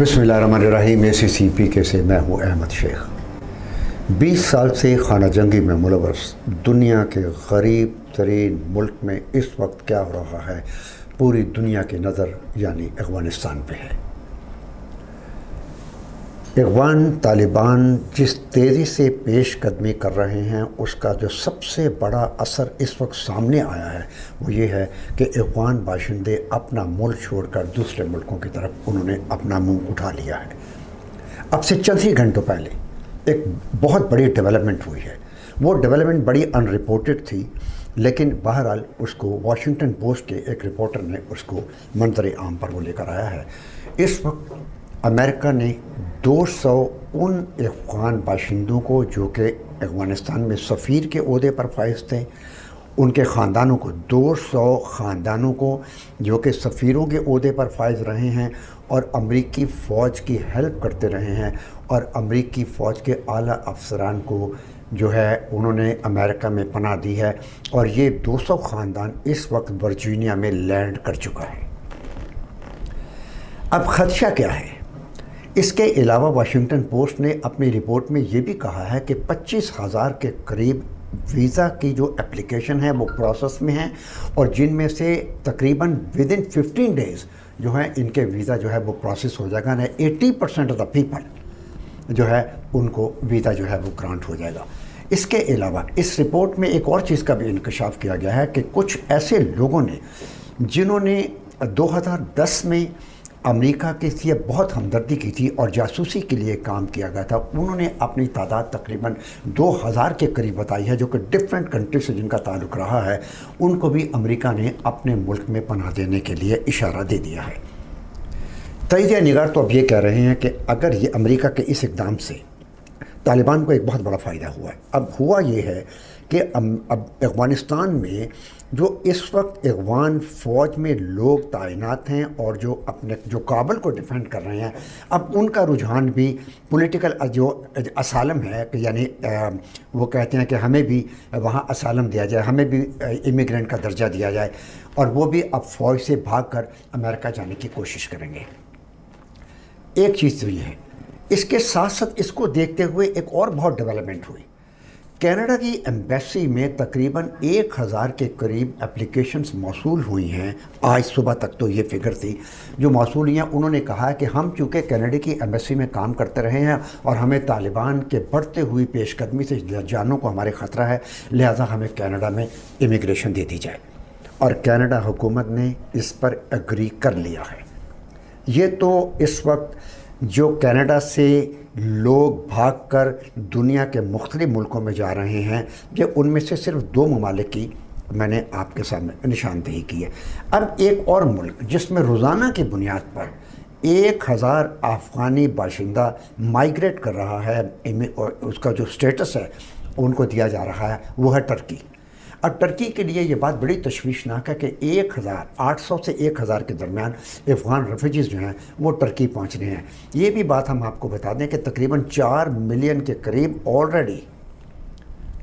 बिस्मिल्लाहिर्रहमानिर्रहीम। ACCP के से मैं हूँ अहमद शेख। 20 साल से खाना जंगी में मुलव्वस दुनिया के गरीब तरीन मुल्क में इस वक्त क्या हो रहा है, पूरी दुनिया की नज़र यानी अफ़गानिस्तान पे है। अफ़गान तालिबान जिस तेज़ी से पेश कदमी कर रहे हैं, उसका जो सबसे बड़ा असर इस वक्त सामने आया है वो ये है कि अफ़गान बाशिंदे अपना मुल्क छोड़कर दूसरे मुल्कों की तरफ उन्होंने अपना मुंह उठा लिया है। अब से चंद ही घंटों पहले एक बहुत बड़ी डेवलपमेंट हुई है। वो डेवलपमेंट बड़ी अनरिपोर्टेड थी, लेकिन बहरहाल उसको वाशिंगटन पोस्ट के एक रिपोर्टर ने उसको मंजर आम पर वो लेकर आया है। इस वक्त अमेरिका ने 200 उन अफ़गान बाशिंदों को जो कि अफ़गानिस्तान में सफ़ीर के ओहदे पर फाइज थे, उनके ख़ानदानों को 200 ख़ानदानों को जो कि सफ़ीरों के ओहदे पर फाइज रहे हैं और अमरीकी फ़ौज की हेल्प करते रहे हैं और अमरीकी फ़ौज के आला अफसरान को जो है उन्होंने अमेरिका में पनाह दी है, और ये 200 ख़ानदान इस वक्त वर्जीनिया में लैंड कर चुका है। अब ख़दशा क्या है? इसके अलावा वाशिंगटन पोस्ट ने अपनी रिपोर्ट में ये भी कहा है कि 25,000 के करीब वीज़ा की जो एप्लीकेशन है वो प्रोसेस में है, और जिनमें से तकरीबन विदिन 15 डेज़ जो है इनके वीज़ा जो है वो प्रोसेस हो जाएगा। ना 80% ऑफ द पीपल जो है उनको वीज़ा जो है वो ग्रांट हो जाएगा। इसके अलावा इस रिपोर्ट में एक और चीज़ का भी इंकशाफ किया गया है कि कुछ ऐसे लोगों ने जिन्होंने 2010 में अमेरिका के लिए बहुत हमदर्दी की थी और जासूसी के लिए काम किया गया था, उन्होंने अपनी तादाद तकरीबन 2000 के करीब बताई है, जो कि डिफरेंट कंट्री से जिनका ताल्लुक़ रहा है, उनको भी अमेरिका ने अपने मुल्क में पनाह देने के लिए इशारा दे दिया है। तजीज़ा निगार तो अब ये कह रहे हैं कि अगर ये अमेरिका के इस इक़दाम से तालिबान को एक बहुत बड़ा फ़ायदा हुआ है। अब हुआ ये है कि अब अफ़गानिस्तान में जो इस वक्त अफ़गान फ़ौज में लोग तैनात हैं और जो काबुल को डिफेंड कर रहे हैं, अब उनका रुझान भी पॉलिटिकल जो असालम है कि यानी वो कहते हैं कि हमें भी वहाँ असालम दिया जाए, हमें भी इमिग्रेंट का दर्जा दिया जाए, और वो भी अब फ़ौज से भागकर अमेरिका जाने की कोशिश करेंगे। एक चीज़ तो ये है। इसके साथ साथ इसको देखते हुए एक और बहुत डेवलपमेंट हुई। कनाडा की एम्बेसी में तकरीबन 1000 के करीब एप्लीकेशंस मौसूल हुई हैं। आज सुबह तक तो ये फिगर थी जो मौसूल हुई हैं। उन्होंने कहा है कि हम चूँकि कनाडा की एम्बेसी में काम करते रहे हैं और हमें तालिबान के बढ़ते हुई पेशकदमी से जानों को हमारे ख़तरा है, लिहाजा हमें कनाडा में इमिग्रेशन दे दी जाए, और कनाडा हुकूमत ने इस पर एग्री कर लिया है। ये तो इस वक्त जो कनाडा से लोग भागकर दुनिया के मुख्तलिफ मुल्कों में जा रहे हैं, ये उनमें से सिर्फ 2 ममालिक की मैंने आपके सामने निशानदेही की है। अब एक और मुल्क जिसमें रोज़ाना की बुनियाद पर 1000 अफ़गानी बाशिंदा माइग्रेट कर रहा है, उसका जो स्टेटस है उनको दिया जा रहा है, वो है टर्की। अब टर्की के लिए ये बात बड़ी तशवीशनाक है कि 1800 से 1000 के दरमियान अफ़गान रेफ्यूजीज़ जो हैं वो टर्की पहुंच रहे हैं। ये भी बात हम आपको बता दें कि तकरीबन 4 मिलियन के करीब ऑलरेडी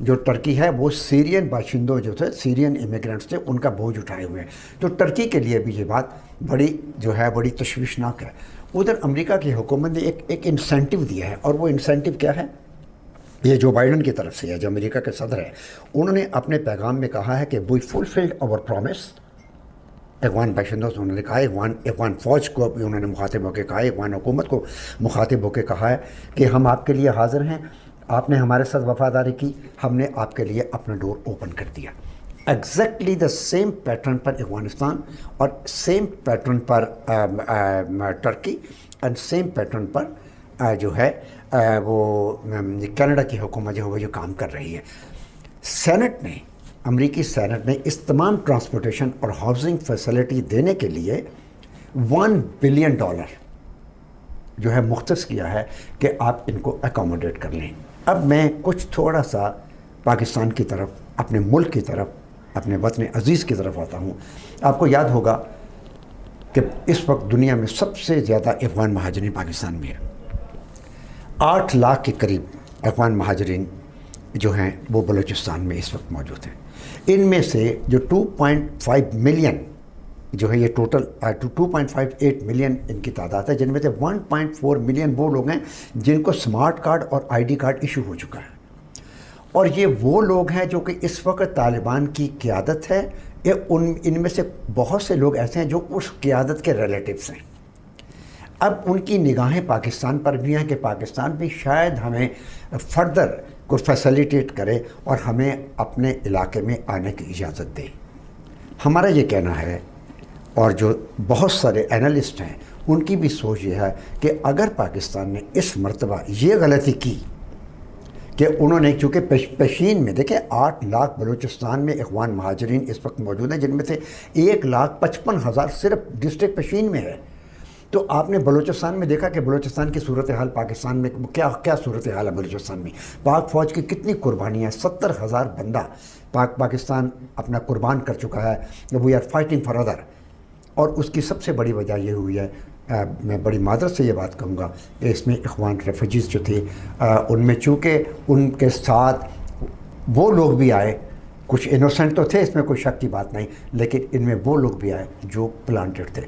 जो टर्की है वो सीरियन बाशिंदों जो थे, सीरियन इमिग्रेंट्स थे, उनका बोझ उठाए हुए हैं। तो टर्की के लिए भी ये बात बड़ी तशवीशनाक है। उधर अमेरिका की हुकूमत ने एक इंसेंटिव दिया है, और वो इंसेंटिव क्या है? ये जो बाइडन की तरफ से है, जो अमेरिका के सदर हैं, उन्होंने अपने पैगाम में कहा है कि वी फुलफिल्ड आवर प्रॉमिस। अफ़गान बाशिंदों से उन्होंने कहा, अफ़गान फ़ौज को भी उन्होंने मुखातिब होकर कहा, अफ़गान हुकूमत को मुखातिब होकर कहा है कि हम आपके लिए हाज़िर हैं, आपने हमारे साथ वफ़ादारी की, हमने आपके लिए अपना डोर ओपन कर दिया। एग्जैक्टली द सेम पैटर्न पर अफ़गानिस्तान और सेम पैटर्न पर टर्की एंड सेम पैटर्न पर जो है वो कनाडा की हुकूमत जो है वो काम कर रही है। अमेरिकी सेनेट ने इस तमाम ट्रांसपोर्टेशन और हाउसिंग फैसिलिटी देने के लिए $1 बिलियन जो है मुख्तस किया है कि आप इनको अकोमोडेट कर लें। अब मैं कुछ थोड़ा सा पाकिस्तान की तरफ, अपने मुल्क की तरफ, अपने वतन अज़ीज़ की तरफ आता हूँ। आपको याद होगा कि इस वक्त दुनिया में सबसे ज़्यादा अफ़गान महाजरीन पाकिस्तान में है। 8 लाख के करीब अफ़गान महाजरीन जो हैं वो बलूचिस्तान में इस वक्त मौजूद हैं। इनमें से जो 2.5 मिलियन جو ہے یہ ٹوٹل 2.58 ملین ان کی تعداد ہے، جن میں سے 1.4 ملین وہ لوگ ہیں جن کو سمارٹ کارڈ اور آئی ڈی کارڈ ایشو ہو چکا ہے، اور یہ وہ لوگ ہیں جو کہ اس وقت طالبان کی قیادت ہے، ان میں سے بہت سے لوگ ایسے ہیں جو اس قیادت کے ریلیٹیوز ہیں۔ اب ان کی نگاہیں پاکستان پر بھی ہیں کہ پاکستان بھی شاید ہمیں فردر کو فیسیلیٹیٹ کرے اور ہمیں اپنے علاقے میں آنے کی اجازت دے۔ ہمارا یہ کہنا ہے، اور جو بہت سارے اینالسٹ ہیں ان کی بھی سوچ یہ ہے کہ اگر پاکستان نے اس مرتبہ یہ غلطی کی کہ انہوں نے، چونکہ پشین میں دیکھیں 8 لاکھ بلوچستان میں اخوان مہاجرین اس وقت موجود ہیں، جن میں سے 1,55,000 صرف ڈسٹرکٹ پشین میں ہے، تو آپ نے بلوچستان میں دیکھا کہ بلوچستان کی صورتحال پاکستان میں کیا صورتحال ہے بلوچستان میں، پاک فوج کی کتنی قربانیاں ہیں، 70,000 بندہ پاکستان اپنا قربان کر چکا ہے، we are fighting for other. اور اس کی سب سے بڑی وجہ یہ ہوئی ہے، میں بڑی معذرت سے یہ بات کہوں گا کہ اس میں اخوان ریفیوجیز جو تھے، ان میں چونکہ ان کے ساتھ وہ لوگ بھی آئے، کچھ انوسنٹ تو تھے، اس میں کوئی شک کی بات نہیں، لیکن ان میں وہ لوگ بھی آئے جو پلانٹڈ تھے۔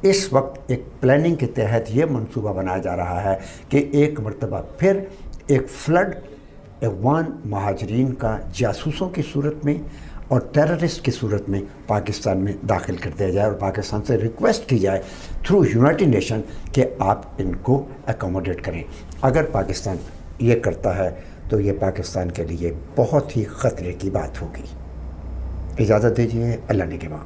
اس وقت ایک پلاننگ کے تحت یہ منصوبہ بنایا جا رہا ہے کہ ایک مرتبہ پھر ایک فلڈ اخوان مہاجرین کا جاسوسوں کی صورت میں اور ٹیررسٹ کی صورت میں پاکستان میں داخل کر دیا جائے، اور پاکستان سے ریکویسٹ کی جائے تھرو یونائٹڈ نیشن کہ آپ ان کو اکوموڈیٹ کریں۔ اگر پاکستان یہ کرتا ہے تو یہ پاکستان کے لیے بہت ہی خطرے کی بات ہوگی۔ اجازت دیجیے، اللہ نگہباں۔